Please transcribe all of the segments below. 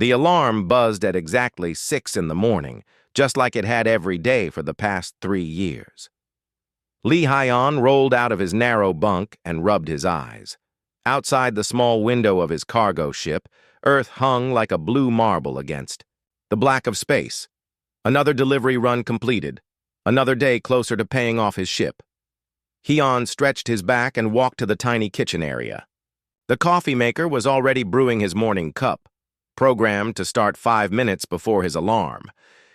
The alarm buzzed at exactly 6 in the morning, just like it had every day for the past 3 years. Lee Hyon rolled out of his narrow bunk and rubbed his eyes. Outside the small window of his cargo ship, Earth hung like a blue marble against the black of space. Another delivery run completed. Another day closer to paying off his ship. Hyon stretched his back and walked to the tiny kitchen area. The coffee maker was already brewing his morning cup, programmed to start 5 minutes before his alarm.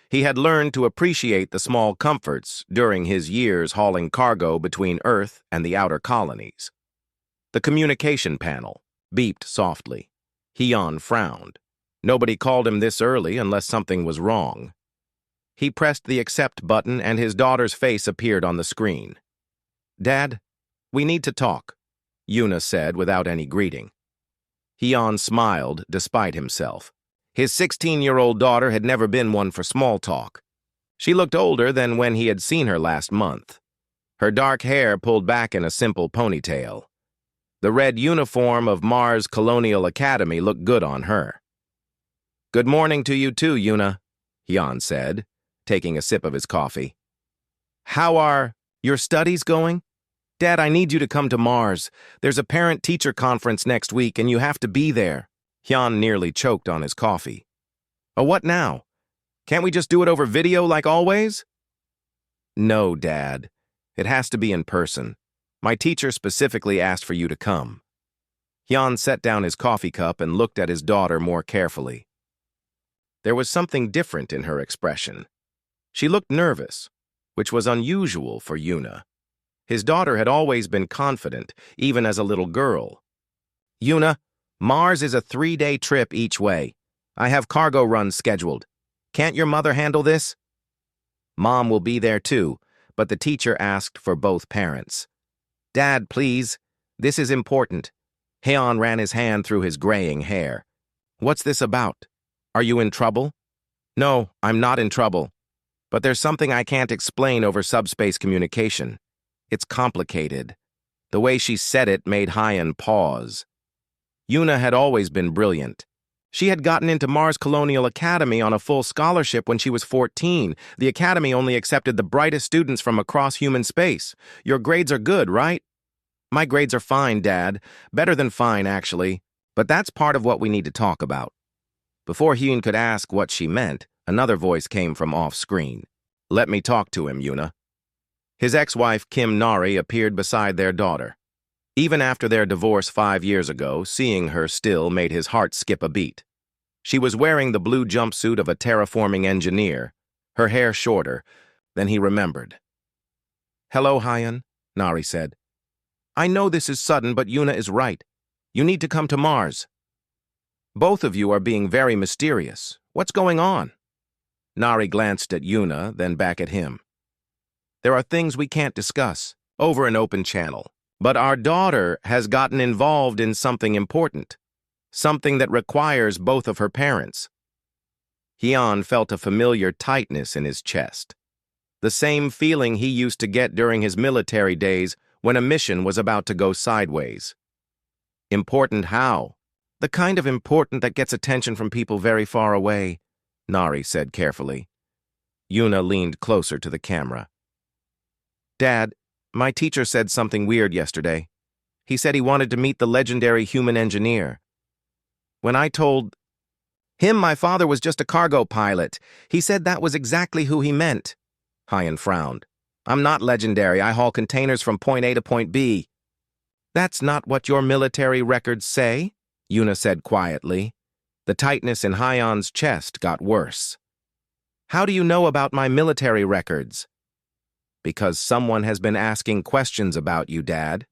He had learned to appreciate the small comforts during his years hauling cargo between Earth and the outer colonies. The communication panel beeped softly. Hyon frowned. Nobody called him this early unless something was wrong. He pressed the accept button and his daughter's face appeared on the screen. "Dad, we need to talk," Yuna said without any greeting. Hyon smiled despite himself. His 16-year-old daughter had never been one for small talk. She looked older than when he had seen her last month. Her dark hair pulled back in a simple ponytail. The red uniform of Mars Colonial Academy looked good on her. "Good morning to you too, Yuna," Hyon said, taking a sip of his coffee. "How are your studies going? Dad, I need you to come to Mars. There's a parent-teacher conference next week and you have to be there." Hyon nearly choked on his coffee. "Oh, what now? Can't we just do it over video like always?" "No, Dad. It has to be in person. My teacher specifically asked for you to come." Hyon set down his coffee cup and looked at his daughter more carefully. There was something different in her expression. She looked nervous, which was unusual for Yuna. His daughter had always been confident, even as a little girl. "Yuna, Mars is a 3-day trip each way. I have cargo runs scheduled. Can't your mother handle this?" "Mom will be there too, but the teacher asked for both parents." "Dad, please. This is important." Hyon ran his hand through his graying hair. "What's this about? Are you in trouble?" "No, I'm not in trouble. But there's something I can't explain over subspace communication. It's complicated." The way she said it made Hyon pause. Yuna had always been brilliant. She had gotten into Mars Colonial Academy on a full scholarship when she was 14. The academy only accepted the brightest students from across human space. "Your grades are good, right?" "My grades are fine, Dad. Better than fine, actually. But that's part of what we need to talk about." Before Hyon could ask what she meant, another voice came from off-screen. "Let me talk to him, Yuna." His ex-wife, Kim Nari, appeared beside their daughter. Even after their divorce 5 years ago, seeing her still made his heart skip a beat. She was wearing the blue jumpsuit of a terraforming engineer, her hair shorter. Then he remembered. "Hello, Hyon," Nari said. "I know this is sudden, but Yuna is right. You need to come to Mars." "Both of you are being very mysterious. What's going on?" Nari glanced at Yuna, then back at him. "There are things we can't discuss over an open channel. But our daughter has gotten involved in something important, something that requires both of her parents." Hyon felt a familiar tightness in his chest, the same feeling he used to get during his military days when a mission was about to go sideways. "Important how?" "The kind of important that gets attention from people very far away," Nari said carefully. Yuna leaned closer to the camera. "Dad, my teacher said something weird yesterday. He said he wanted to meet the legendary human engineer. When I told him my father was just a cargo pilot, he said that was exactly who he meant." Hyon frowned. "I'm not legendary. I haul containers from point A to point B." "That's not what your military records say," Yuna said quietly. The tightness in Hyon's chest got worse. "How do you know about my military records?" "Because someone has been asking questions about you, Dad.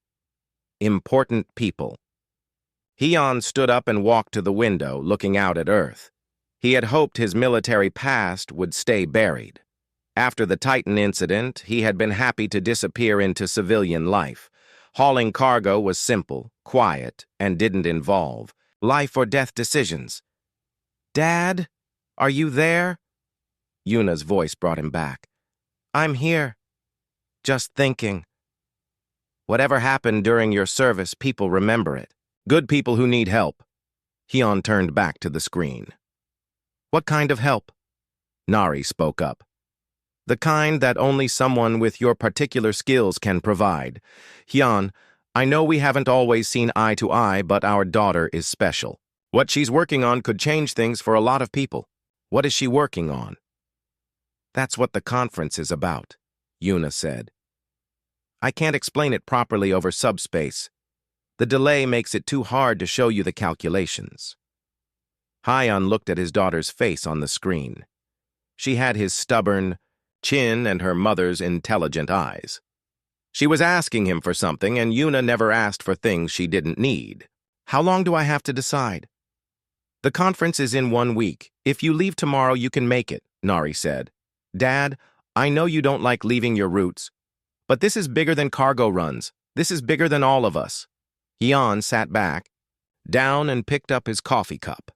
Important people." Hyon stood up and walked to the window, looking out at Earth. He had hoped his military past would stay buried. After the Titan incident, he had been happy to disappear into civilian life. Hauling cargo was simple, quiet, and didn't involve life or death decisions. "Dad, are you there?" Yuna's voice brought him back. "I'm here. Just thinking. Whatever happened during your service, people remember it. Good people who need help." Hyon turned back to the screen. What kind of help? Nari spoke up. The kind that only someone with your particular skills can provide. Hyun, I know we haven't always seen eye to eye, but our daughter is special. What she's working on could change things for a lot of people. What is she working on? That's what the conference is about, Yuna said. I can't explain it properly over subspace. The delay makes it too hard to show you the calculations. Hyun looked at his daughter's face on the screen. She had his stubborn chin and her mother's intelligent eyes. She was asking him for something, and Yuna never asked for things she didn't need. How long do I have to decide? The conference is in 1 week. If you leave tomorrow, you can make it, Nari said. Dad, I know you don't like leaving your roots, but this is bigger than cargo runs. This is bigger than all of us. Hyun sat back, down and picked up his coffee cup.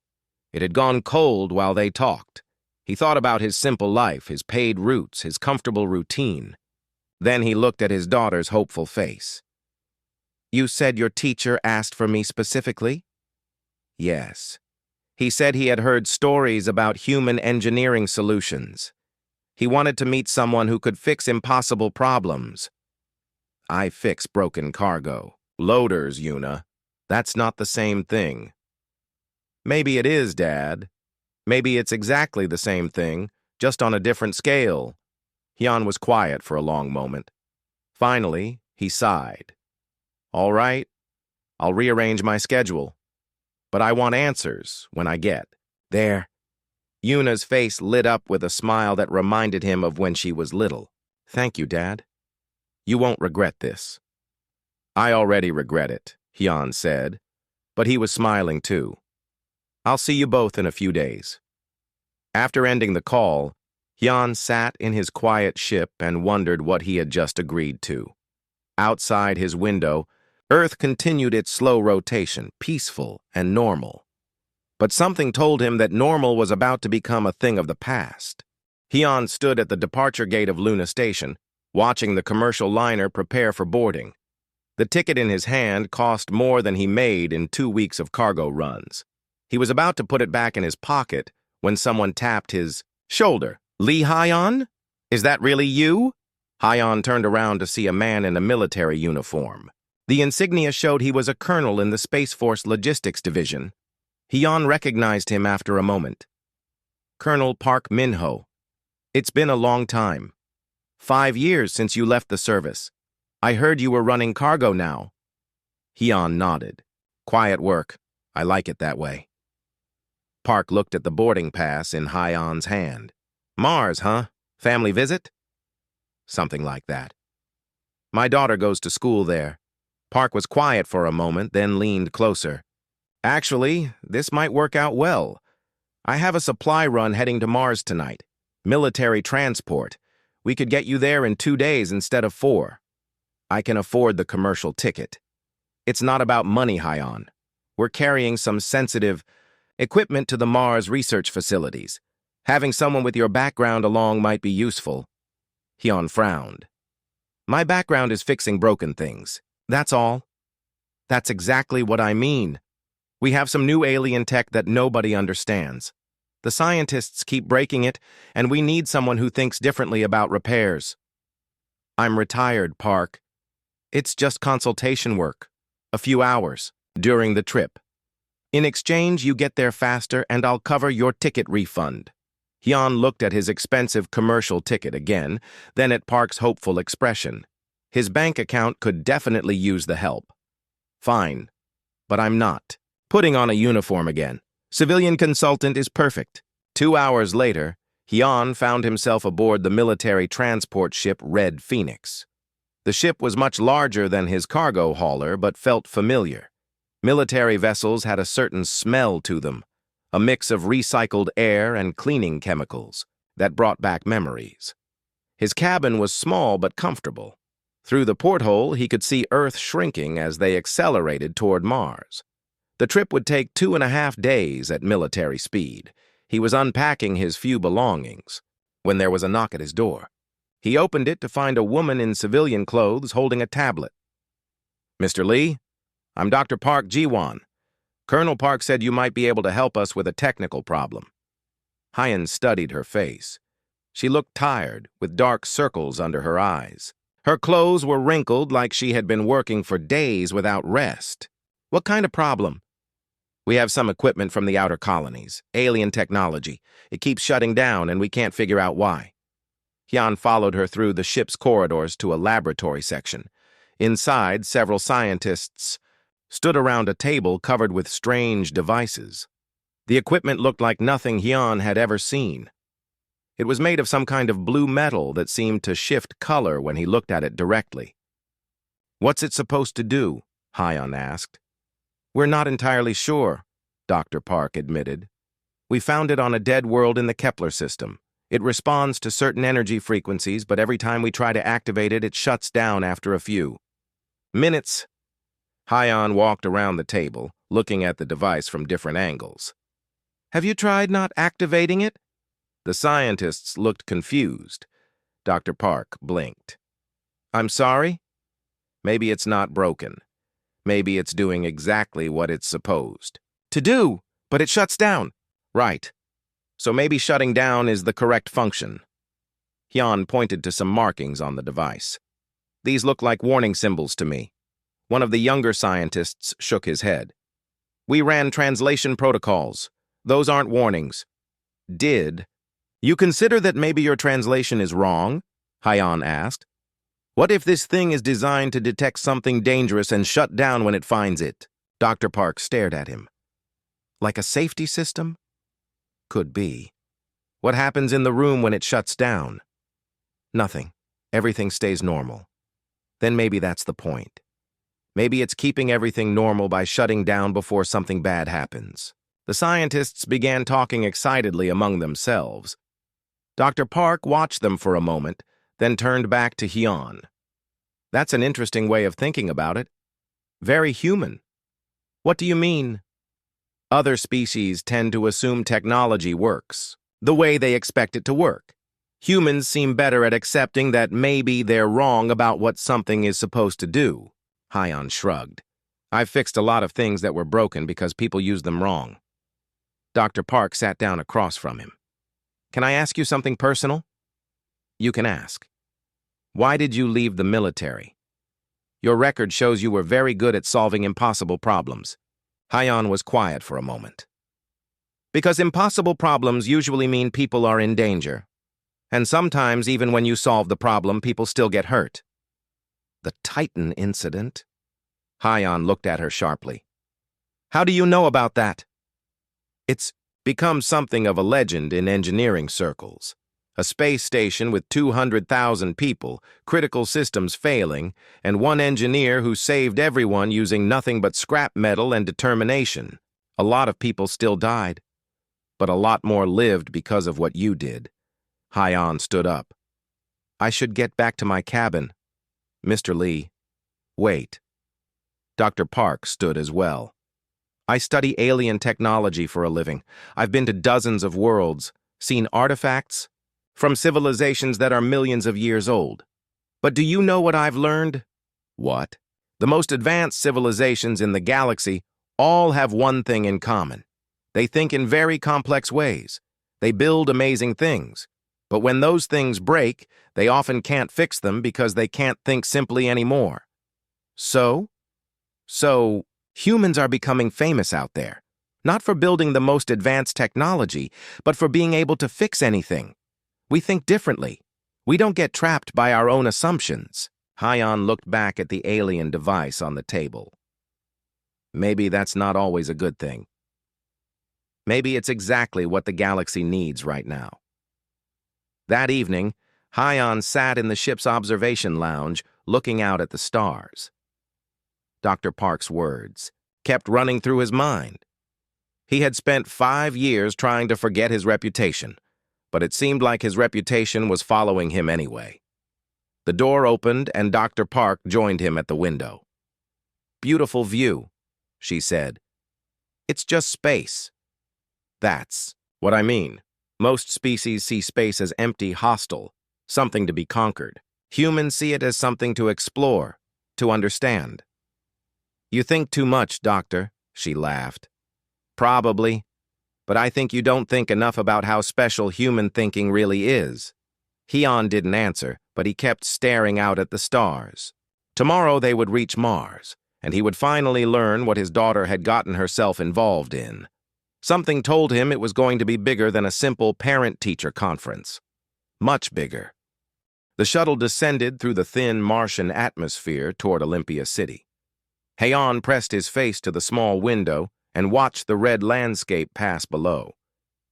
It had gone cold while they talked. He thought about his simple life, his paid roots, his comfortable routine. Then he looked at his daughter's hopeful face. You said your teacher asked for me specifically? Yes. He said he had heard stories about human engineering solutions. He wanted to meet someone who could fix impossible problems. I fix broken cargo. Loaders, Yuna. That's not the same thing. Maybe it is, Dad. Maybe it's exactly the same thing, just on a different scale. Hyun was quiet for a long moment. Finally, he sighed. All right, I'll rearrange my schedule. But I want answers when I get there. Yuna's face lit up with a smile that reminded him of when she was little. Thank you, Dad. You won't regret this. I already regret it, Hyun said, but he was smiling too. I'll see you both in a few days. After ending the call, Hyun sat in his quiet ship and wondered what he had just agreed to. Outside his window, Earth continued its slow rotation, peaceful and normal. But something told him that normal was about to become a thing of the past. Hyun stood at the departure gate of Luna Station, watching the commercial liner prepare for boarding. The ticket in his hand cost more than he made in 2 weeks of cargo runs. He was about to put it back in his pocket when someone tapped his shoulder. Lee Hyun? Is that really you? Hyun turned around to see a man in a military uniform. The insignia showed he was a colonel in the Space Force Logistics Division. Hyun recognized him after a moment. Colonel Park Min-ho. It's been a long time. 5 years since you left the service. I heard you were running cargo now. Hyun nodded. Quiet work. I like it that way. Park looked at the boarding pass in Hyun's hand. Mars, huh? Family visit? Something like that. My daughter goes to school there. Park was quiet for a moment, then leaned closer. Actually, this might work out well. I have a supply run heading to Mars tonight. Military transport. We could get you there in 2 days instead of 4. I can afford the commercial ticket. It's not about money, Hyun. We're carrying some sensitive equipment to the Mars research facilities. Having someone with your background along might be useful. Hyun frowned. My background is fixing broken things. That's all. That's exactly what I mean. We have some new alien tech that nobody understands. The scientists keep breaking it, and we need someone who thinks differently about repairs. I'm retired, Park. It's just consultation work. A few hours during the trip. In exchange, you get there faster, and I'll cover your ticket refund. Hyun looked at his expensive commercial ticket again, then at Park's hopeful expression. His bank account could definitely use the help. Fine, but I'm not. Putting on a uniform again. Civilian consultant is perfect. 2 hours later, Hyun found himself aboard the military transport ship Red Phoenix. The ship was much larger than his cargo hauler, but felt familiar. Military vessels had a certain smell to them, a mix of recycled air and cleaning chemicals that brought back memories. His cabin was small but comfortable. Through the porthole, he could see Earth shrinking as they accelerated toward Mars. The trip would take 2.5 days at military speed. He was unpacking his few belongings when there was a knock at his door. He opened it to find a woman in civilian clothes holding a tablet. Mr. Lee, I'm Dr. Park Ji-won. Colonel Park said you might be able to help us with a technical problem. Hyan studied her face. She looked tired, with dark circles under her eyes. Her clothes were wrinkled like she had been working for days without rest. What kind of problem? We have some equipment from the outer colonies, alien technology. It keeps shutting down and we can't figure out why. Hyan followed her through the ship's corridors to a laboratory section. Inside, several scientists stood around a table covered with strange devices. The equipment looked like nothing Hyan had ever seen. It was made of some kind of blue metal that seemed to shift color when he looked at it directly. "What's it supposed to do?" Hyan asked. "We're not entirely sure," Dr. Park admitted. "We found it on a dead world in the Kepler system. It responds to certain energy frequencies, but every time we try to activate it, it shuts down after a few minutes." Hyan walked around the table, looking at the device from different angles. "Have you tried not activating it?" The scientists looked confused. Dr. Park blinked. "I'm sorry? Maybe it's not broken. Maybe it's doing exactly what it's supposed to do, but it shuts down." "Right. So maybe shutting down is the correct function." Hyan pointed to some markings on the device. "These look like warning symbols to me." One of the younger scientists shook his head. "We ran translation protocols. Those aren't warnings." "Did you consider that maybe your translation is wrong?" Hyan asked. "What if this thing is designed to detect something dangerous and shut down when it finds it?" Dr. Park stared at him. "Like a safety system?" "Could be. What happens in the room when it shuts down?" "Nothing. Everything stays normal." "Then maybe that's the point. Maybe it's keeping everything normal by shutting down before something bad happens." The scientists began talking excitedly among themselves. Dr. Park watched them for a moment, then turned back to Hyan. "That's an interesting way of thinking about it. Very human." "What do you mean?" "Other species tend to assume technology works the way they expect it to work. Humans seem better at accepting that maybe they're wrong about what something is supposed to do." Hyan shrugged. "I've fixed a lot of things that were broken because people used them wrong." Dr. Park sat down across from him. "Can I ask you something personal?" "You can ask." "Why did you leave the military?" "Your record shows you were very good at solving impossible problems." Hyan was quiet for a moment. "Because impossible problems usually mean people are in danger. And sometimes, even when you solve the problem, people still get hurt." "The Titan incident?" Hyan looked at her sharply. "How do you know about that?" "It's become something of a legend in engineering circles. A space station with 200,000 people, critical systems failing, and one engineer who saved everyone using nothing but scrap metal and determination. A lot of people still died, but a lot more lived because of what you did." Hyan stood up. "I should get back to my cabin. Mr. Lee." "Wait." Dr. Park stood as well. "I study alien technology for a living. I've been to dozens of worlds, seen artifacts from civilizations that are millions of years old. But do you know what I've learned?" "What?" "The most advanced civilizations in the galaxy all have one thing in common. They think in very complex ways. They build amazing things. But when those things break, they often can't fix them because they can't think simply anymore." So, humans are becoming famous out there, not for building the most advanced technology, but for being able to fix anything. We think differently. We don't get trapped by our own assumptions." Hyan looked back at the alien device on the table. "Maybe that's not always a good thing. Maybe it's exactly what the galaxy needs right now." That evening, Hyan sat in the ship's observation lounge, looking out at the stars. Dr. Park's words kept running through his mind. He had spent 5 years trying to forget his reputation, but it seemed like his reputation was following him anyway. The door opened and Dr. Park joined him at the window. "Beautiful view," she said. "It's just space." "That's what I mean. Most species see space as empty, hostile, something to be conquered. Humans see it as something to explore, to understand." "You think too much, Doctor," she laughed. "Probably. but I think you don't think enough about how special human thinking really is. Hyun didn't answer, but he kept staring out at the stars. Tomorrow they would reach Mars, and he would finally learn what his daughter had gotten herself involved in. Something told him it was going to be bigger than a simple parent-teacher conference. Much bigger. The shuttle descended through the thin Martian atmosphere toward Olympia City. Hyun pressed his face to the small window and watched the red landscape pass below.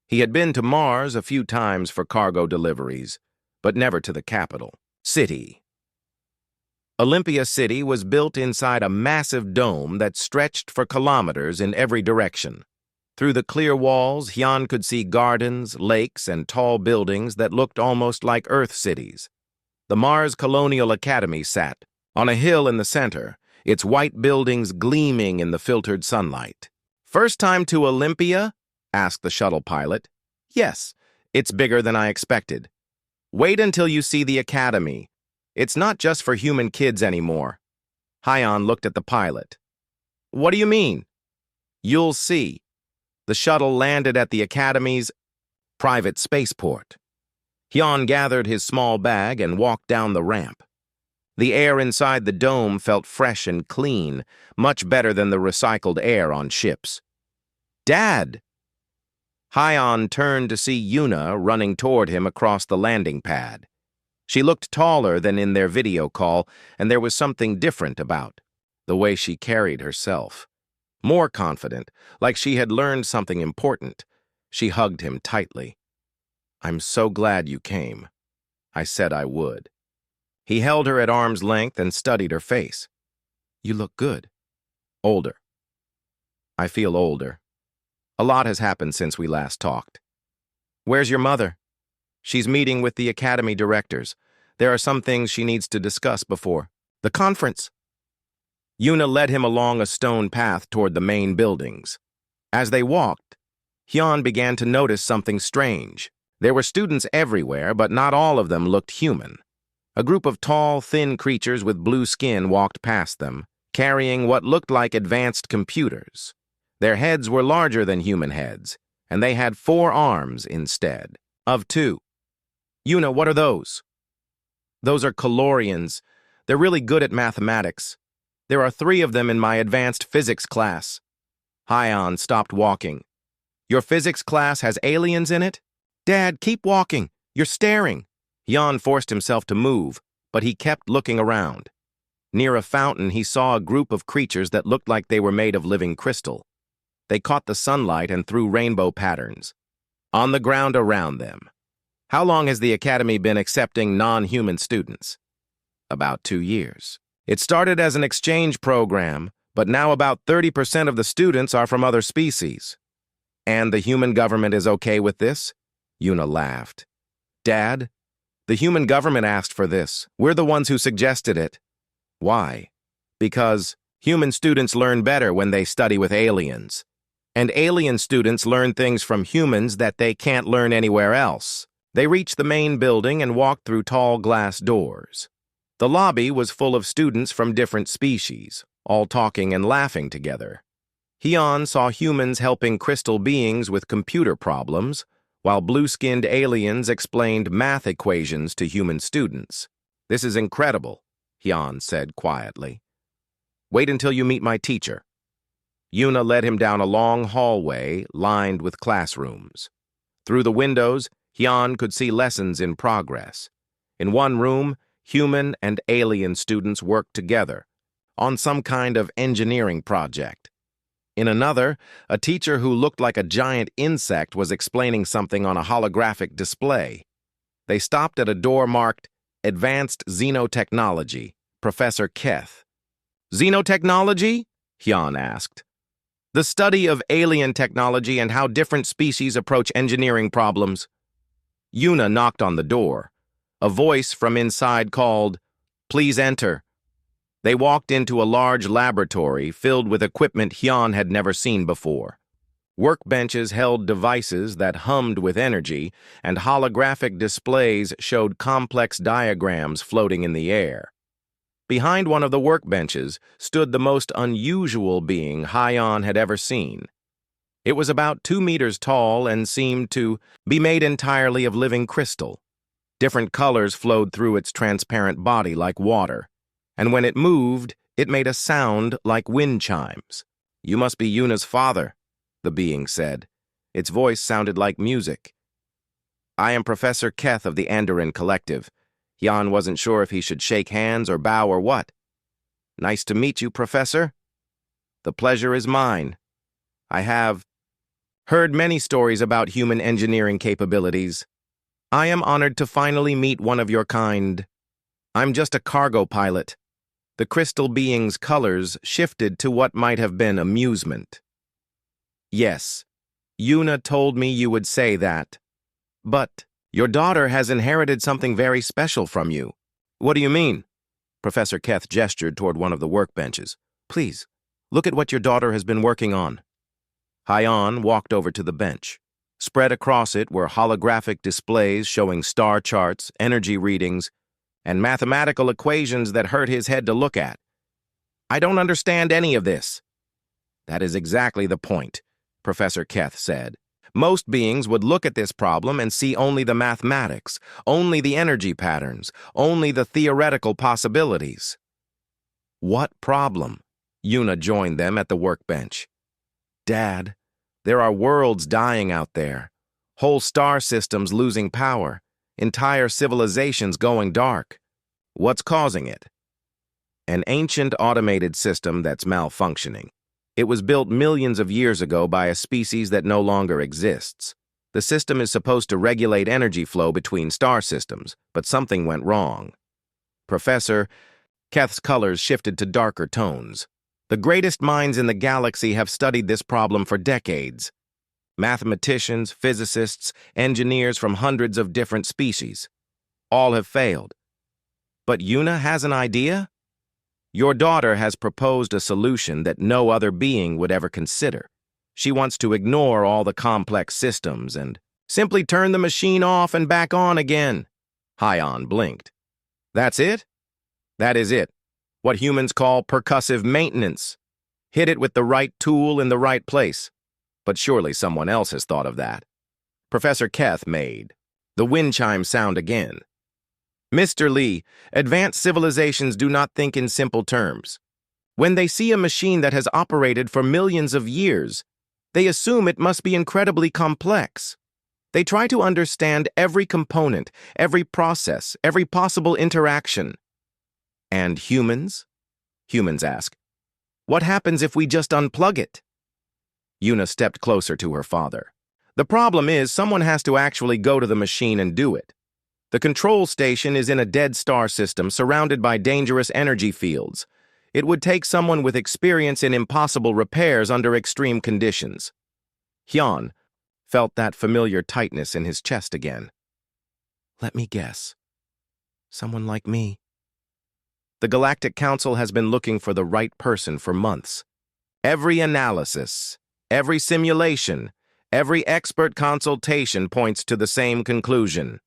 He had been to Mars a few times for cargo deliveries, but never to the capital, city. Olympia City was built inside a massive dome that stretched for kilometers in every direction. Through the clear walls, Hyun could see gardens, lakes, and tall buildings that looked almost like Earth cities. The Mars Colonial Academy sat on a hill in the center, its white buildings gleaming in the filtered sunlight. "First time to Olympia?" asked the shuttle pilot. "Yes, it's bigger than I expected." "Wait until you see the academy. It's not just for human kids anymore." Hyun looked at the pilot. "What do you mean?" "You'll see." The shuttle landed at the academy's private spaceport. Hyun gathered his small bag and walked down the ramp. The air inside the dome felt fresh and clean, much better than the recycled air on ships. "Dad!" Hyun turned to see Yuna running toward him across the landing pad. She looked taller than in their video call, and there was something different about the way she carried herself. More confident, like she had learned something important. She hugged him tightly. "I'm so glad you came. I said I would." He held her at arm's length and studied her face. "You look good." "Older." "I feel older. A lot has happened since we last talked." "Where's your mother?" "She's meeting with the academy directors. There are some things she needs to discuss before the conference." Yuna led him along a stone path toward the main buildings. As they walked, Hyun began to notice something strange. There were students everywhere, but not all of them looked human. A group of tall, thin creatures with blue skin walked past them, carrying what looked like advanced computers. Their heads were larger than human heads, and they had 4 arms instead of 2. "Yuna, what are those?" "Those are Calorians. They're really good at mathematics. There are 3 of them in my advanced physics class." Hyun stopped walking. "Your physics class has aliens in it?" "Dad, keep walking. You're staring." Hyun forced himself to move, but he kept looking around. Near a fountain, he saw a group of creatures that looked like they were made of living crystal. They caught the sunlight and threw rainbow patterns on the ground around them. "How long has the academy been accepting non-human students?" "About 2 years. It started as an exchange program, but now about 30% of the students are from other species." "And the human government is okay with this?" Yuna laughed. "Dad, the human government asked for this. We're the ones who suggested it." "Why?" "Because human students learn better when they study with aliens. And alien students learn things from humans that they can't learn anywhere else." They reached the main building and walked through tall glass doors. The lobby was full of students from different species, all talking and laughing together. Hyun saw humans helping crystal beings with computer problems, while blue-skinned aliens explained math equations to human students. "This is incredible," Hyun said quietly. "Wait until you meet my teacher." Yuna led him down a long hallway lined with classrooms. Through the windows, Hyun could see lessons in progress. In one room, human and alien students worked together on some kind of engineering project. In another, a teacher who looked like a giant insect was explaining something on a holographic display. They stopped at a door marked Advanced Xenotechnology, Professor Keth. "Xenotechnology?" Hyun asked. "The study of alien technology and how different species approach engineering problems." Yuna knocked on the door. A voice from inside called, "Please enter." They walked into a large laboratory filled with equipment Hyun had never seen before. Workbenches held devices that hummed with energy, and holographic displays showed complex diagrams floating in the air. Behind one of the workbenches stood the most unusual being Hyun had ever seen. It was about 2 meters tall and seemed to be made entirely of living crystal. Different colors flowed through its transparent body like water, and when it moved, it made a sound like wind chimes. "You must be Yuna's father," the being said. Its voice sounded like music. "I am Professor Keth of the Andarin Collective." Jan wasn't sure if he should shake hands or bow or what. "Nice to meet you, Professor." "The pleasure is mine. I have heard many stories about human engineering capabilities. I am honored to finally meet one of your kind. I'm just a cargo pilot." The crystal being's colors shifted to what might have been amusement. "Yes, Yuna told me you would say that. But your daughter has inherited something very special from you." "What do you mean?" Professor Keth gestured toward one of the workbenches. "Please, look at what your daughter has been working on." Hyan walked over to the bench. Spread across it were holographic displays showing star charts, energy readings, and mathematical equations that hurt his head to look at. "I don't understand any of this." "That is exactly the point," Professor Keth said. "Most beings would look at this problem and see only the mathematics, only the energy patterns, only the theoretical possibilities." "What problem?" Yuna joined them at the workbench. "Dad, there are worlds dying out there, whole star systems losing power, entire civilizations going dark. What's causing it?" "An ancient automated system that's malfunctioning. It was built millions of years ago by a species that no longer exists. The system is supposed to regulate energy flow between star systems, but something went wrong." Professor Keth's colors shifted to darker tones. "The greatest minds in the galaxy have studied this problem for decades. Mathematicians, physicists, engineers from hundreds of different species. All have failed. But Yuna has an idea? Your daughter has proposed a solution that no other being would ever consider. She wants to ignore all the complex systems and simply turn the machine off and back on again." Hyan blinked. "That's it?" "That is it. What humans call percussive maintenance. Hit it with the right tool in the right place. But surely someone else has thought of that." Professor Keth made the wind chime sound again. "Mr. Lee, advanced civilizations do not think in simple terms. When they see a machine that has operated for millions of years, they assume it must be incredibly complex. They try to understand every component, every process, every possible interaction." "And humans?" Humans ask. "What happens if we just unplug it?" Yuna stepped closer to her father. "The problem is someone has to actually go to the machine and do it. The control station is in a dead star system surrounded by dangerous energy fields. It would take someone with experience in impossible repairs under extreme conditions." Hyan felt that familiar tightness in his chest again. "Let me guess. Someone like me." "The Galactic Council has been looking for the right person for months. Every analysis, every simulation, every expert consultation points to the same conclusion.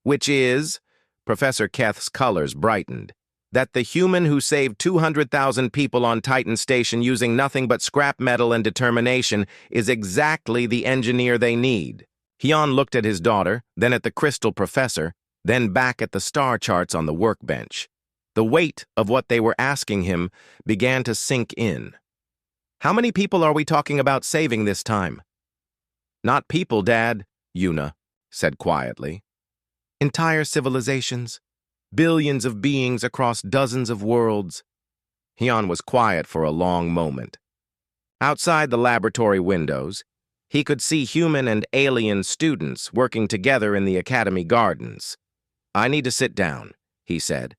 Which is," Professor Keth's colors brightened, "that the human who saved 200,000 people on Titan Station using nothing but scrap metal and determination is exactly the engineer they need." Hyan looked at his daughter, then at the crystal professor, then back at the star charts on the workbench. The weight of what they were asking him began to sink in. "How many people are we talking about saving this time?" "Not people, Dad," Yuna said quietly. "Entire civilizations, billions of beings across dozens of worlds." Hyan was quiet for a long moment. Outside the laboratory windows, he could see human and alien students working together in the academy gardens. "I need to sit down," he said.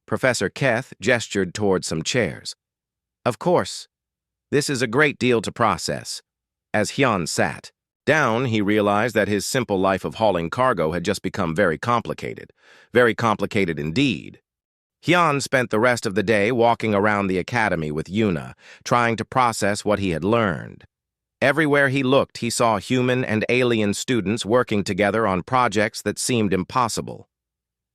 Professor Keth gestured toward some chairs. "Of course. This is a great deal to process." As Hyan sat down, he realized that his simple life of hauling cargo had just become very complicated indeed. Hyan spent the rest of the day walking around the academy with Yuna, trying to process what he had learned. Everywhere he looked, he saw human and alien students working together on projects that seemed impossible.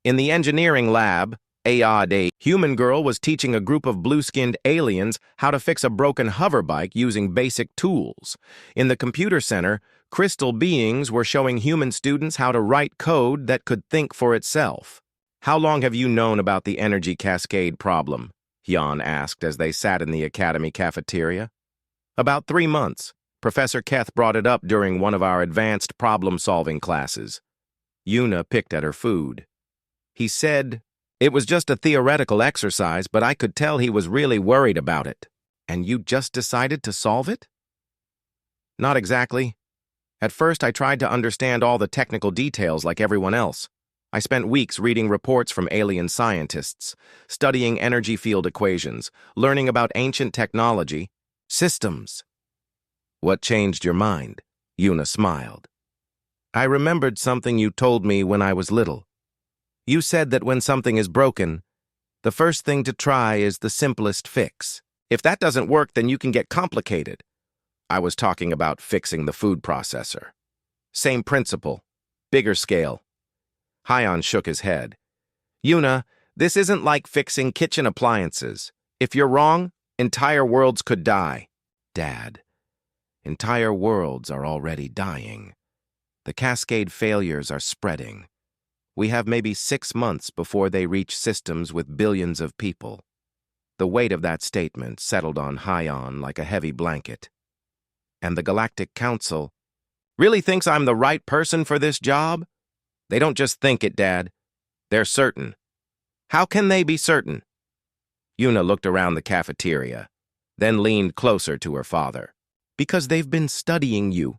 In the engineering lab, A human girl was teaching a group of blue-skinned aliens how to fix a broken hover bike using basic tools. In the computer center, crystal beings were showing human students how to write code that could think for itself. "How long have you known about the energy cascade problem?" Hyun asked as they sat in the academy cafeteria. "About 3 months. Professor Keth brought it up during one of our advanced problem-solving classes." Yuna picked at her food. "He said it was just a theoretical exercise, but I could tell he was really worried about it." "And you just decided to solve it?" "Not exactly. At first, I tried to understand all the technical details like everyone else. I spent weeks reading reports from alien scientists, studying energy field equations, learning about ancient technology, systems." "What changed your mind?" Yuna smiled. "I remembered something you told me when I was little. You said that when something is broken, the first thing to try is the simplest fix. If that doesn't work, then you can get complicated." "I was talking about fixing the food processor. Same principle, bigger scale." Hyun shook his head. "Yuna, this isn't like fixing kitchen appliances. If you're wrong, entire worlds could die." "Dad, entire worlds are already dying. The cascade failures are spreading. We have maybe 6 months before they reach systems with billions of people." The weight of that statement settled on Hyun like a heavy blanket. "And the Galactic Council really thinks I'm the right person for this job?" "They don't just think it, Dad. They're certain." "How can they be certain?" Yuna looked around the cafeteria, then leaned closer to her father. "Because they've been studying you."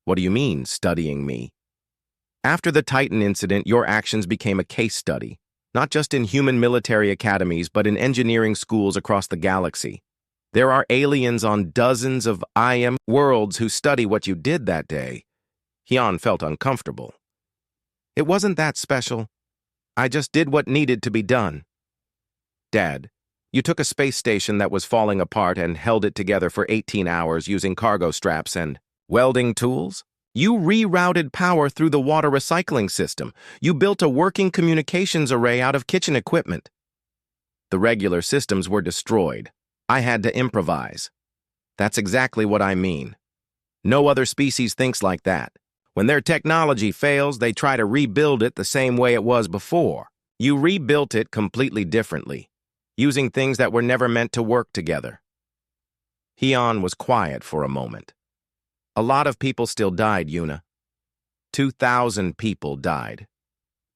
"What do you mean, studying me?" "After the Titan incident, your actions became a case study, not just in human military academies, but in engineering schools across the galaxy. There are aliens on dozens of IM worlds who study what you did that day." Hyun felt uncomfortable. "It wasn't that special. I just did what needed to be done." "Dad, you took a space station that was falling apart and held it together for 18 hours using cargo straps and welding tools. You rerouted power through the water recycling system. You built a working communications array out of kitchen equipment. The regular systems were destroyed. I had to improvise." "That's exactly what I mean. No other species thinks like that. When their technology fails, they try to rebuild it the same way it was before. You rebuilt it completely differently, using things that were never meant to work together." Hyun was quiet for a moment. "A lot of people still died, Yuna. 2,000 people died.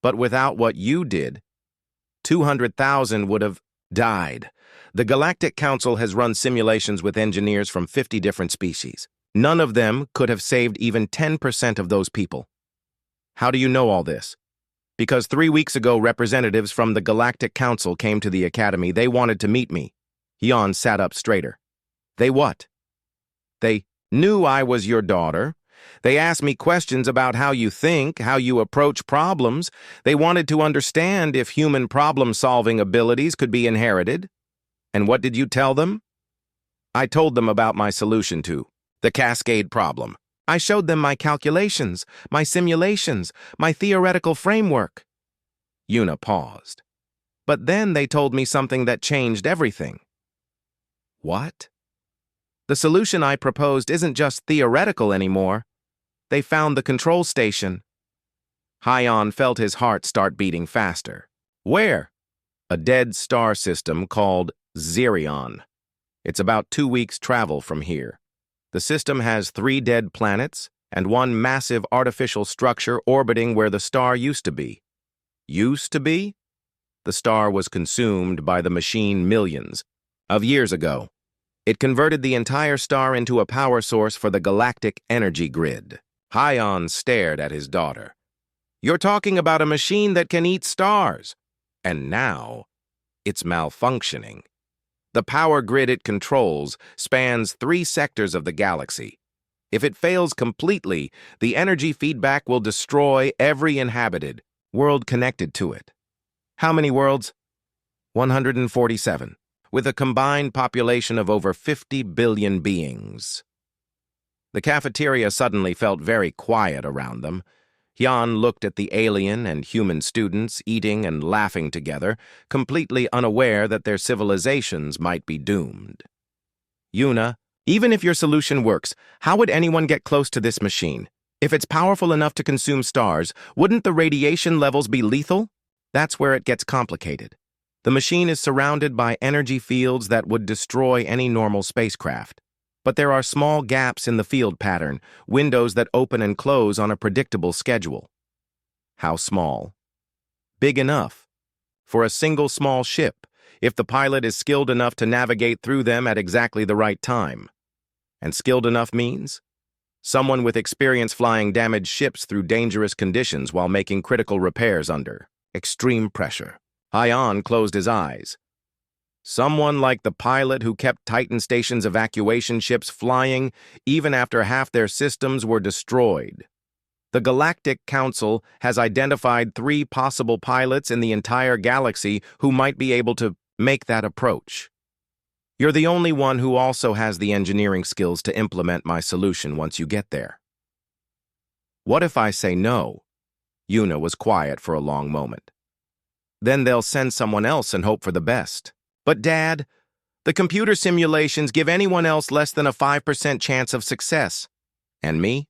But without what you did, 200,000 would have died. The Galactic Council has run simulations with engineers from 50 different species. None of them could have saved even 10% of those people." "How do you know all this?" "Because 3 weeks ago, representatives from the Galactic Council came to the Academy. They wanted to meet me." Hyun sat up straighter. "They what?" "They knew I was your daughter. They asked me questions about how you think, how you approach problems. They wanted to understand if human problem-solving abilities could be inherited." "And what did you tell them?" "I told them about my solution to the cascade problem. I showed them my calculations, my simulations, my theoretical framework." Yuna paused. "But then they told me something that changed everything." "What?" "The solution I proposed isn't just theoretical anymore. They found the control station." Hyun felt his heart start beating faster. "Where?" "A dead star system called Zirion. It's about 2 weeks' travel from here. The system has 3 dead planets and 1 massive artificial structure orbiting where the star used to be." "Used to be?" "The star was consumed by the machine millions of years ago. It converted the entire star into a power source for the galactic energy grid." Hyun stared at his daughter. "You're talking about a machine that can eat stars. And now, it's malfunctioning. The power grid it controls spans 3 sectors of the galaxy. If it fails completely, the energy feedback will destroy every inhabited world connected to it." "How many worlds?" 147, with a combined population of over 50 billion beings. The cafeteria suddenly felt very quiet around them. Hyun looked at the alien and human students eating and laughing together, completely unaware that their civilizations might be doomed. Yuna, even if your solution works, how would anyone get close to this machine? If it's powerful enough to consume stars, wouldn't the radiation levels be lethal? That's where it gets complicated. The machine is surrounded by energy fields that would destroy any normal spacecraft. But there are small gaps in the field pattern, windows that open and close on a predictable schedule. How small? Big enough. For a single small ship, if the pilot is skilled enough to navigate through them at exactly the right time. And skilled enough means? Someone with experience flying damaged ships through dangerous conditions while making critical repairs under extreme pressure. Hyun closed his eyes. Someone like the pilot who kept Titan Station's evacuation ships flying even after half their systems were destroyed. The Galactic Council has identified 3 possible pilots in the entire galaxy who might be able to make that approach. You're the only one who also has the engineering skills to implement my solution once you get there. What if I say no? Yuna was quiet for a long moment. Then they'll send someone else and hope for the best. But Dad, the computer simulations give anyone else less than a 5% chance of success. And me?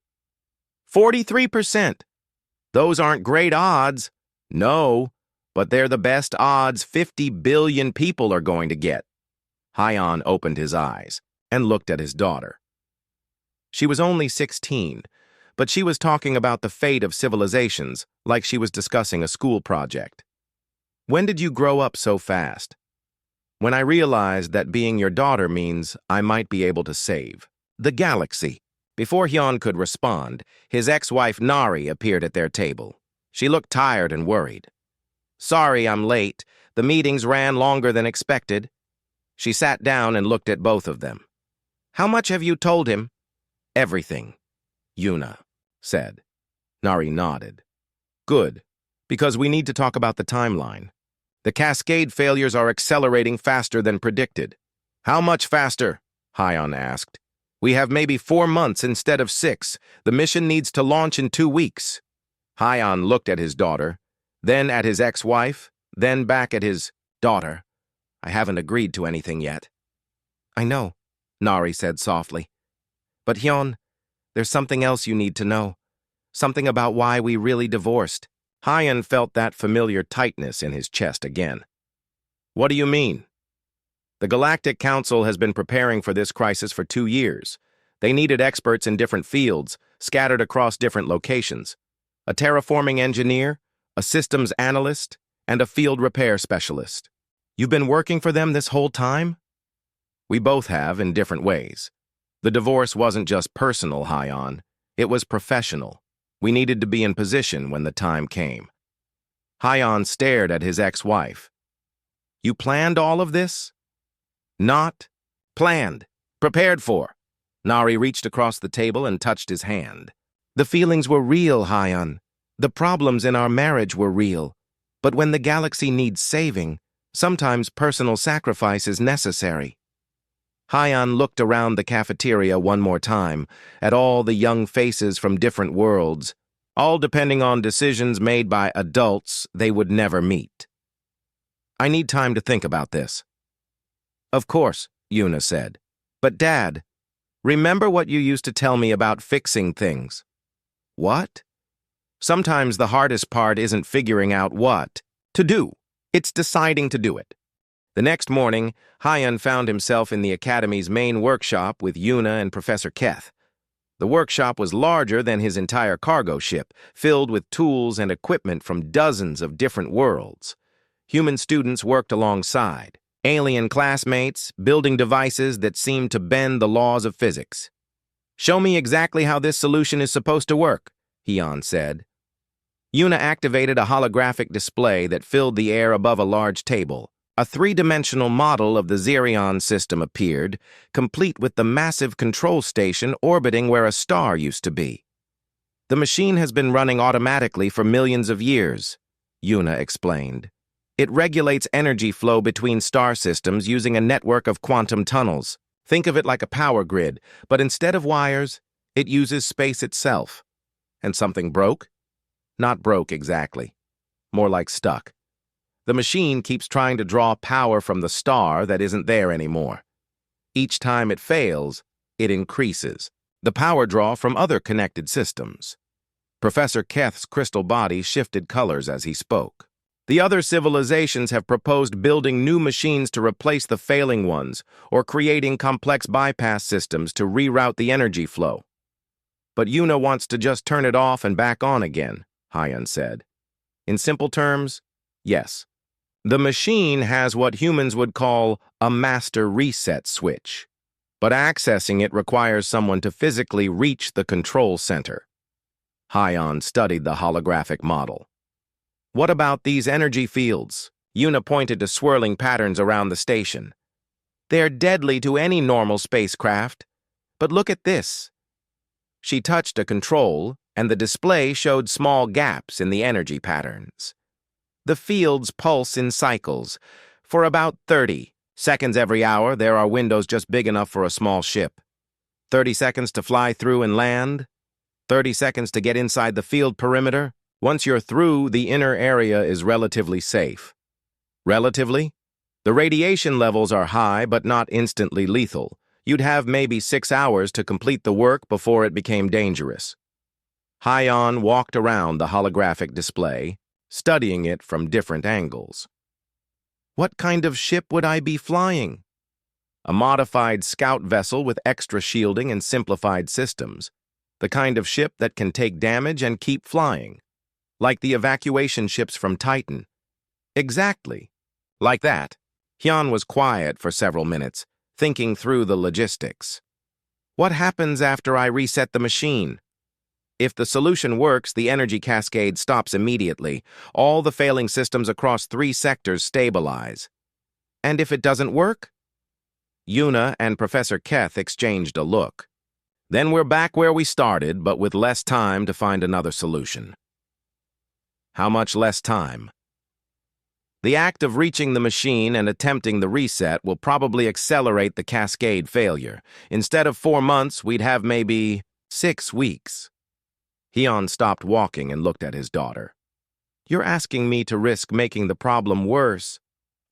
43%. Those aren't great odds. No, but they're the best odds 50 billion people are going to get. Hyun opened his eyes and looked at his daughter. She was only 16, but she was talking about the fate of civilizations like she was discussing a school project. When did you grow up so fast? When I realized that being your daughter means I might be able to save the galaxy. Before Hyun could respond, his ex-wife Nari appeared at their table. She looked tired and worried. Sorry, I'm late. The meetings ran longer than expected. She sat down and looked at both of them. How much have you told him? Everything, Yuna said. Nari nodded. Good, because we need to talk about the timeline. The cascade failures are accelerating faster than predicted. How much faster? Hyun asked. We have maybe 4 months instead of 6. The mission needs to launch in 2 weeks. Hyun looked at his daughter, then at his ex-wife, then back at his daughter. I haven't agreed to anything yet. I know, Nari said softly. But Hyun, there's something else you need to know. Something about why we really divorced. Hyun felt that familiar tightness in his chest again. What do you mean? The Galactic Council has been preparing for this crisis for 2 years. They needed experts in different fields, scattered across different locations. A terraforming engineer, a systems analyst, and a field repair specialist. You've been working for them this whole time? We both have in different ways. The divorce wasn't just personal, Hyun. It was professional. We needed to be in position when the time came. Hyun stared at his ex-wife. You planned all of this? Not planned. Prepared for. Nari reached across the table and touched his hand. The feelings were real, Hyun. The problems in our marriage were real. But when the galaxy needs saving, sometimes personal sacrifice is necessary. Hyun looked around the cafeteria one more time, at all the young faces from different worlds, all depending on decisions made by adults they would never meet. I need time to think about this. Of course, Yuna said. But Dad, remember what you used to tell me about fixing things? What? Sometimes the hardest part isn't figuring out what to do. It's deciding to do it. The next morning, Hyun found himself in the Academy's main workshop with Yuna and Professor Keth. The workshop was larger than his entire cargo ship, filled with tools and equipment from dozens of different worlds. Human students worked alongside, alien classmates, building devices that seemed to bend the laws of physics. Show me exactly how this solution is supposed to work, Hyun said. Yuna activated a holographic display that filled the air above a large table. A 3-dimensional model of the Xerion system appeared, complete with the massive control station orbiting where a star used to be. The machine has been running automatically for millions of years, Yuna explained. It regulates energy flow between star systems using a network of quantum tunnels. Think of it like a power grid, but instead of wires, it uses space itself. And something broke? Not broke exactly. More like stuck. The machine keeps trying to draw power from the star that isn't there anymore. Each time it fails, it increases the power draw from other connected systems. Professor Keth's crystal body shifted colors as he spoke. The other civilizations have proposed building new machines to replace the failing ones or creating complex bypass systems to reroute the energy flow. But Yuna wants to just turn it off and back on again, Hyun said. In simple terms, yes. The machine has what humans would call a master reset switch, but accessing it requires someone to physically reach the control center. Hyun studied the holographic model. What about these energy fields? Yuna pointed to swirling patterns around the station. They're deadly to any normal spacecraft. But look at this. She touched a control, and the display showed small gaps in the energy patterns. The fields pulse in cycles. For about 30 seconds every hour, there are windows just big enough for a small ship. 30 seconds to fly through and land. 30 seconds to get inside the field perimeter. Once you're through, the inner area is relatively safe. Relatively? The radiation levels are high, but not instantly lethal. You'd have maybe 6 hours to complete the work before it became dangerous. Hyun walked around the holographic display, studying it from different angles. What kind of ship would I be flying? A modified scout vessel with extra shielding and simplified systems. The kind of ship that can take damage and keep flying. Like the evacuation ships from Titan. Exactly. Like that. Hyun was quiet for several minutes, thinking through the logistics. What happens after I reset the machine? If the solution works, the energy cascade stops immediately. All the failing systems across 3 sectors stabilize. And if it doesn't work? Yuna and Professor Keth exchanged a look. Then we're back where we started, but with less time to find another solution. How much less time? The act of reaching the machine and attempting the reset will probably accelerate the cascade failure. Instead of 4 months, we'd have maybe 6 weeks. Hyun stopped walking and looked at his daughter. You're asking me to risk making the problem worse.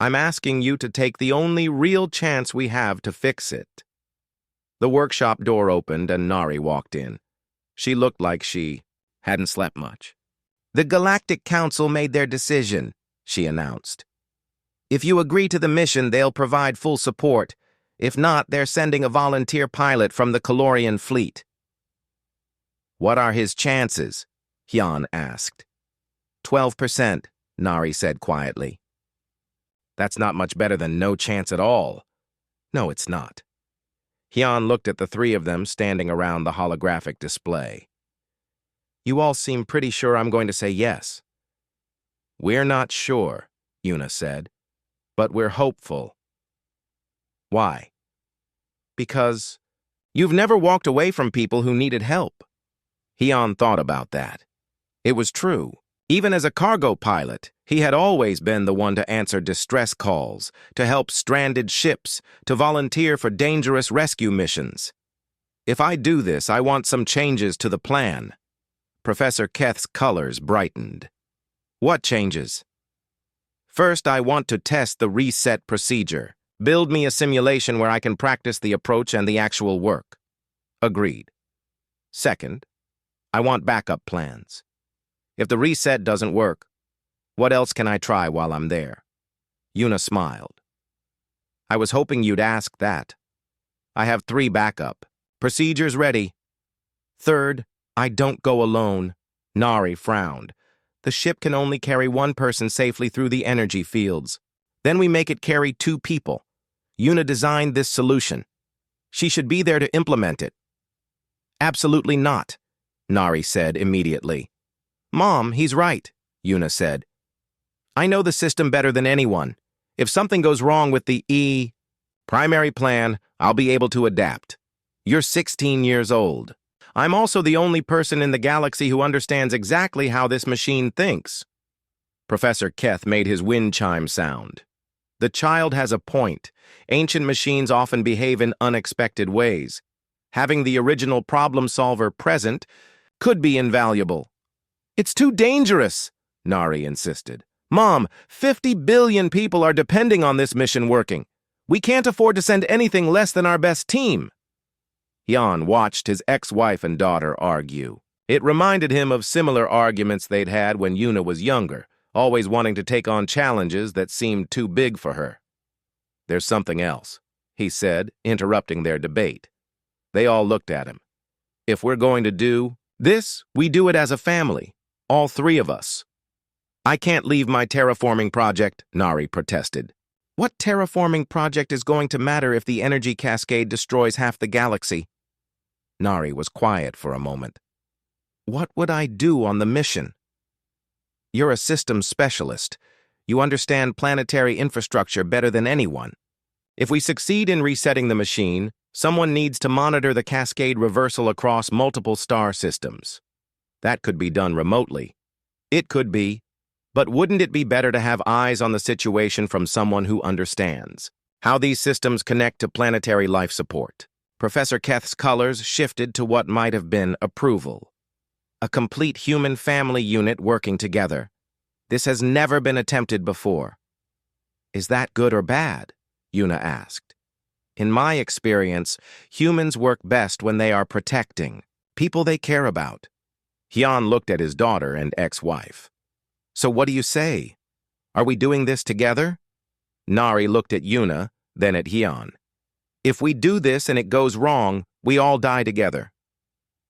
I'm asking you to take the only real chance we have to fix it. The workshop door opened and Nari walked in. She looked like she hadn't slept much. The Galactic Council made their decision, she announced. If you agree to the mission, they'll provide full support. If not, they're sending a volunteer pilot from the Calorian fleet. What are his chances? Hyun asked. 12%, Nari said quietly. That's not much better than no chance at all. No, it's not. Hyun looked at the 3 of them standing around the holographic display. You all seem pretty sure I'm going to say yes. We're not sure, Yuna said, but we're hopeful. Why? Because you've never walked away from people who needed help. Hyun thought about that. It was true. Even as a cargo pilot, he had always been the one to answer distress calls, to help stranded ships, to volunteer for dangerous rescue missions. If I do this, I want some changes to the plan. Professor Keth's colors brightened. What changes? First, I want to test the reset procedure. Build me a simulation where I can practice the approach and the actual work. Agreed. Second, I want backup plans. If the reset doesn't work, what else can I try while I'm there? Yuna smiled. I was hoping you'd ask that. I have 3 backup. Procedures ready. Third, I don't go alone. Nari frowned. The ship can only carry 1 person safely through the energy fields. Then we make it carry 2 people. Yuna designed this solution. She should be there to implement it. Absolutely not, Nari said immediately. Mom, he's right, Yuna said. I know the system better than anyone. If something goes wrong with the primary plan, I'll be able to adapt. You're 16 years old. I'm also the only person in the galaxy who understands exactly how this machine thinks. Professor Keth made his wind chime sound. The child has a point. Ancient machines often behave in unexpected ways. Having the original problem solver present could be invaluable. It's too dangerous, Nari insisted. Mom, 50 billion people are depending on this mission working. We can't afford to send anything less than our best team. Hyun watched his ex-wife and daughter argue. It reminded him of similar arguments they'd had when Yuna was younger, always wanting to take on challenges that seemed too big for her. There's something else, he said, interrupting their debate. They all looked at him. If we're going to do this, we do it as a family, all three of us. I can't leave my terraforming project, Nari protested. What terraforming project is going to matter if the energy cascade destroys half the galaxy? Nari was quiet for a moment. What would I do on the mission? You're a systems specialist. You understand planetary infrastructure better than anyone. If we succeed in resetting the machine, someone needs to monitor the cascade reversal across multiple star systems. That could be done remotely. It could be. But wouldn't it be better to have eyes on the situation from someone who understands how these systems connect to planetary life support? Professor Keth's colors shifted to what might have been approval. A complete human family unit working together. This has never been attempted before. Is that good or bad? Yuna asked. In my experience, humans work best when they are protecting people they care about. Hyun looked at his daughter and ex-wife. So what do you say? Are we doing this together? Nari looked at Yuna, then at Hyun. If we do this and it goes wrong, we all die together.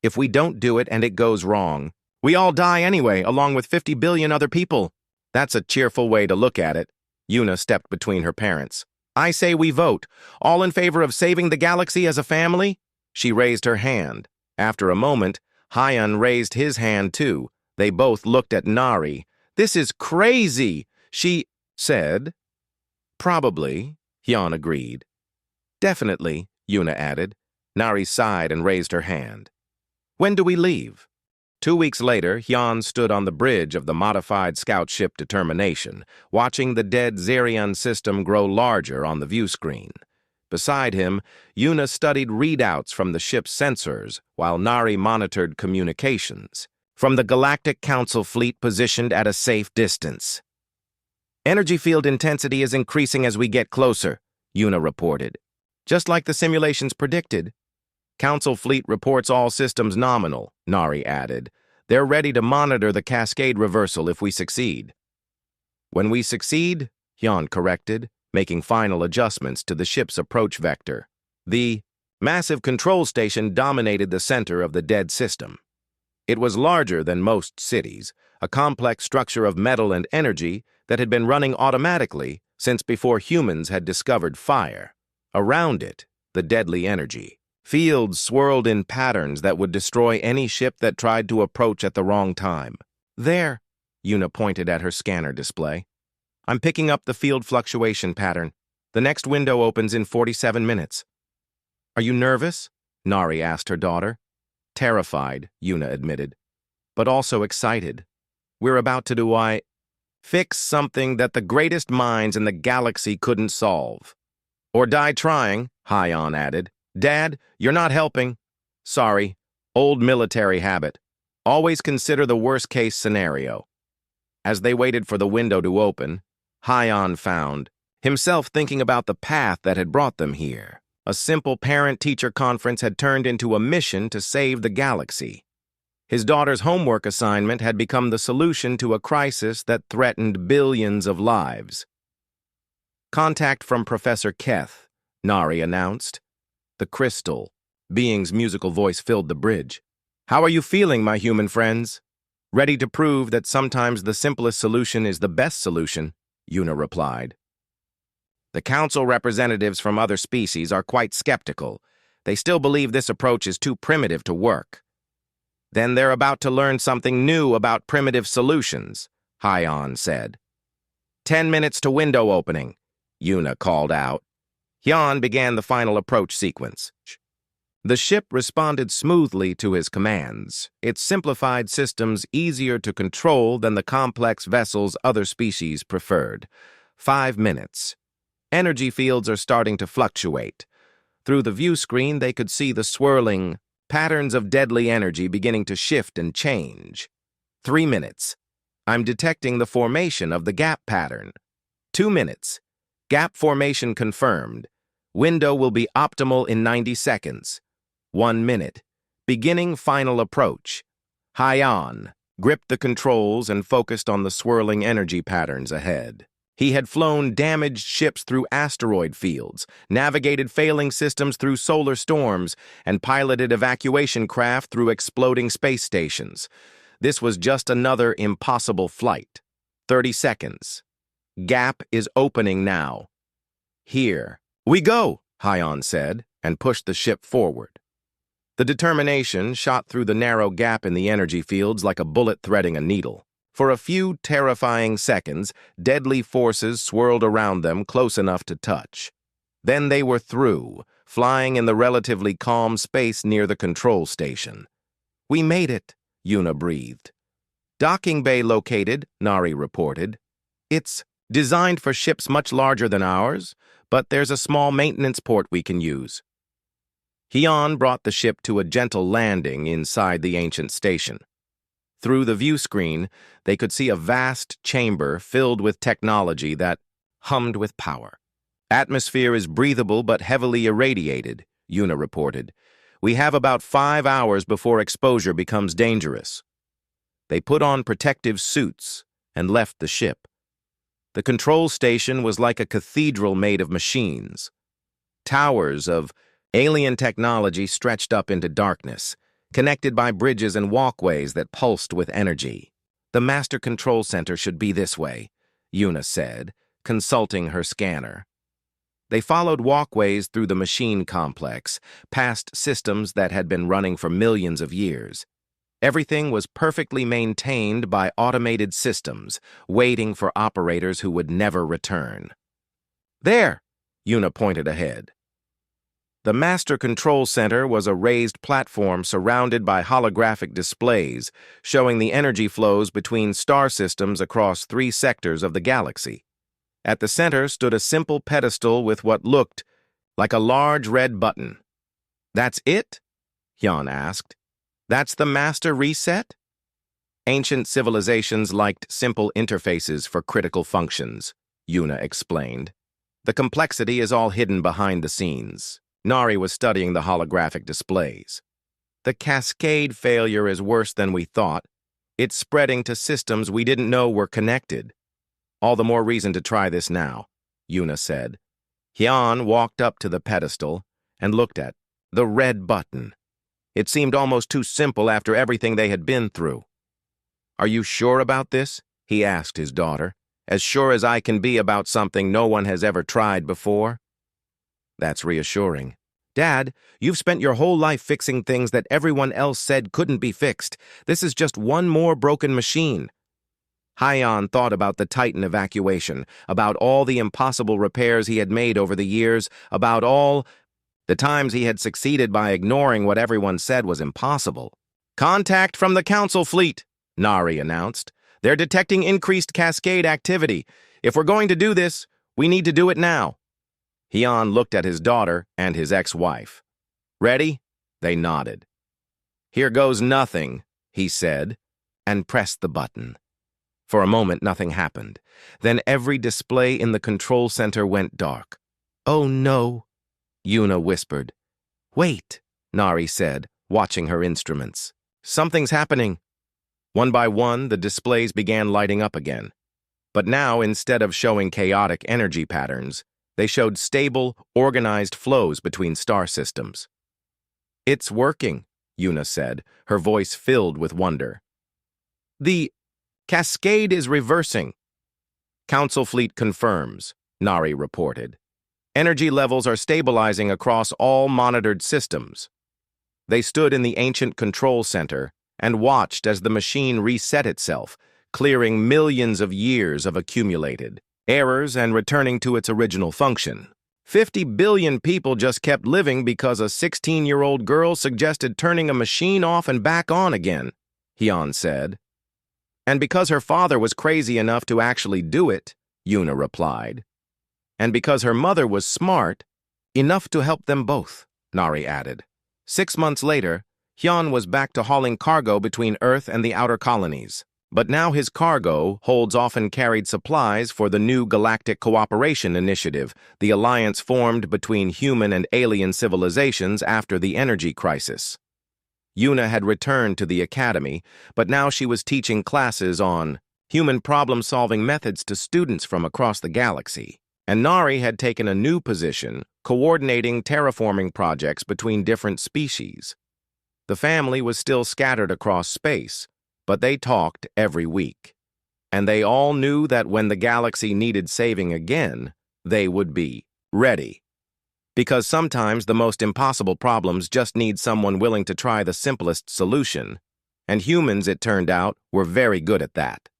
If we don't do it and it goes wrong, we all die anyway, along with 50 billion other people. That's a cheerful way to look at it. Yuna stepped between her parents. I say we vote. All in favor of saving the galaxy as a family? She raised her hand. After a moment, Hyun raised his hand too. They both looked at Nari. This is crazy, she said. Probably, Hyun agreed. Definitely, Yuna added. Nari sighed and raised her hand. When do we leave? 2 weeks later, Hyun stood on the bridge of the modified scout ship Determination, watching the dead Zerion system grow larger on the view screen. Beside him, Yuna studied readouts from the ship's sensors, while Nari monitored communications from the Galactic Council fleet positioned at a safe distance. Energy field intensity is increasing as we get closer, Yuna reported. Just like the simulations predicted. Council fleet reports all systems nominal, Nari added. They're ready to monitor the cascade reversal if we succeed. When we succeed, Hyun corrected, making final adjustments to the ship's approach vector. The massive control station dominated the center of the dead system. It was larger than most cities, a complex structure of metal and energy that had been running automatically since before humans had discovered fire. Around it, the deadly energy. Fields swirled in patterns that would destroy any ship that tried to approach at the wrong time. There, Yuna pointed at her scanner display. I'm picking up the field fluctuation pattern. The next window opens in 47 minutes. Are you nervous? Nari asked her daughter. Terrified, Yuna admitted, but also excited. We're about to fix something that the greatest minds in the galaxy couldn't solve. Or die trying, Hyun added. Dad, you're not helping. Sorry, old military habit. Always consider the worst-case scenario. As they waited for the window to open, Hyun found himself thinking about the path that had brought them here. A simple parent-teacher conference had turned into a mission to save the galaxy. His daughter's homework assignment had become the solution to a crisis that threatened billions of lives. Contact from Professor Keth, Nari announced. The crystal being's musical voice filled the bridge. How are you feeling, my human friends? Ready to prove that sometimes the simplest solution is the best solution, Yuna replied. The council representatives from other species are quite skeptical. They still believe this approach is too primitive to work. Then they're about to learn something new about primitive solutions, Hyun said. 10 minutes to window opening, Yuna called out. Hyun began the final approach sequence. The ship responded smoothly to his commands, its simplified systems easier to control than the complex vessels other species preferred. 5 minutes. Energy fields are starting to fluctuate. Through the view screen, they could see the swirling patterns of deadly energy beginning to shift and change. 3 minutes. I'm detecting the formation of the gap pattern. 2 minutes. Gap formation confirmed. Window will be optimal in 90 seconds. 1 minute. Beginning final approach. High on. Gripped the controls and focused on the swirling energy patterns ahead. He had flown damaged ships through asteroid fields, navigated failing systems through solar storms, and piloted evacuation craft through exploding space stations. This was just another impossible flight. 30 seconds. Gap is opening now. Here. We go, Hyon said, and pushed the ship forward. The determination shot through the narrow gap in the energy fields like a bullet threading a needle. For a few terrifying seconds, deadly forces swirled around them close enough to touch. Then they were through, flying in the relatively calm space near the control station. We made it, Yuna breathed. Docking bay located, Nari reported. It's designed for ships much larger than ours, but there's a small maintenance port we can use. Hyon brought the ship to a gentle landing inside the ancient station. Through the view screen, they could see a vast chamber filled with technology that hummed with power. Atmosphere is breathable but heavily irradiated, Yuna reported. We have about 5 hours before exposure becomes dangerous. They put on protective suits and left the ship. The control station was like a cathedral made of machines. Towers of alien technology stretched up into darkness, connected by bridges and walkways that pulsed with energy. The master control center should be this way, Yuna said, consulting her scanner. They followed walkways through the machine complex, past systems that had been running for millions of years. Everything was perfectly maintained by automated systems, waiting for operators who would never return. There, Yuna pointed ahead. The Master Control Center was a raised platform surrounded by holographic displays, showing the energy flows between star systems across 3 sectors of the galaxy. At the center stood a simple pedestal with what looked like a large red button. That's it? Hyon asked. That's the Master Reset? Ancient civilizations liked simple interfaces for critical functions, Yuna explained. The complexity is all hidden behind the scenes. Nari was studying the holographic displays. The cascade failure is worse than we thought. It's spreading to systems we didn't know were connected. All the more reason to try this now, Yuna said. Hyon walked up to the pedestal and looked at the red button. It seemed almost too simple after everything they had been through. Are you sure about this? He asked his daughter. As sure as I can be about something no one has ever tried before? That's reassuring. Dad, you've spent your whole life fixing things that everyone else said couldn't be fixed. This is just one more broken machine. Hyon thought about the Titan evacuation, about all the impossible repairs he had made over the years, about all the times he had succeeded by ignoring what everyone said was impossible. Contact from the Council Fleet, Nari announced. They're detecting increased cascade activity. If we're going to do this, we need to do it now. Hyon looked at his daughter and his ex-wife. Ready? They nodded. Here goes nothing, he said, and pressed the button. For a moment, nothing happened. Then every display in the control center went dark. Oh no, Yuna whispered. Wait, Nari said, watching her instruments. Something's happening. One by one, the displays began lighting up again. But now, instead of showing chaotic energy patterns, they showed stable, organized flows between star systems. It's working, Yuna said, her voice filled with wonder. The cascade is reversing. Council Fleet confirms, Nari reported. Energy levels are stabilizing across all monitored systems. They stood in the ancient control center and watched as the machine reset itself, clearing millions of years of accumulated errors and returning to its original function. 50 billion people just kept living because a 16-year-old girl suggested turning a machine off and back on again, Hyon said. And because her father was crazy enough to actually do it, Yuna replied. And because her mother was smart, enough to help them both, Nari added. 6 months later, Hyon was back to hauling cargo between Earth and the outer colonies. But now his cargo holds often carried supplies for the new Galactic Cooperation Initiative, the alliance formed between human and alien civilizations after the energy crisis. Yuna had returned to the academy, but now she was teaching classes on human problem-solving methods to students from across the galaxy. And Nari had taken a new position, coordinating terraforming projects between different species. The family was still scattered across space, but they talked every week. And they all knew that when the galaxy needed saving again, they would be ready. Because sometimes the most impossible problems just need someone willing to try the simplest solution. And humans, it turned out, were very good at that.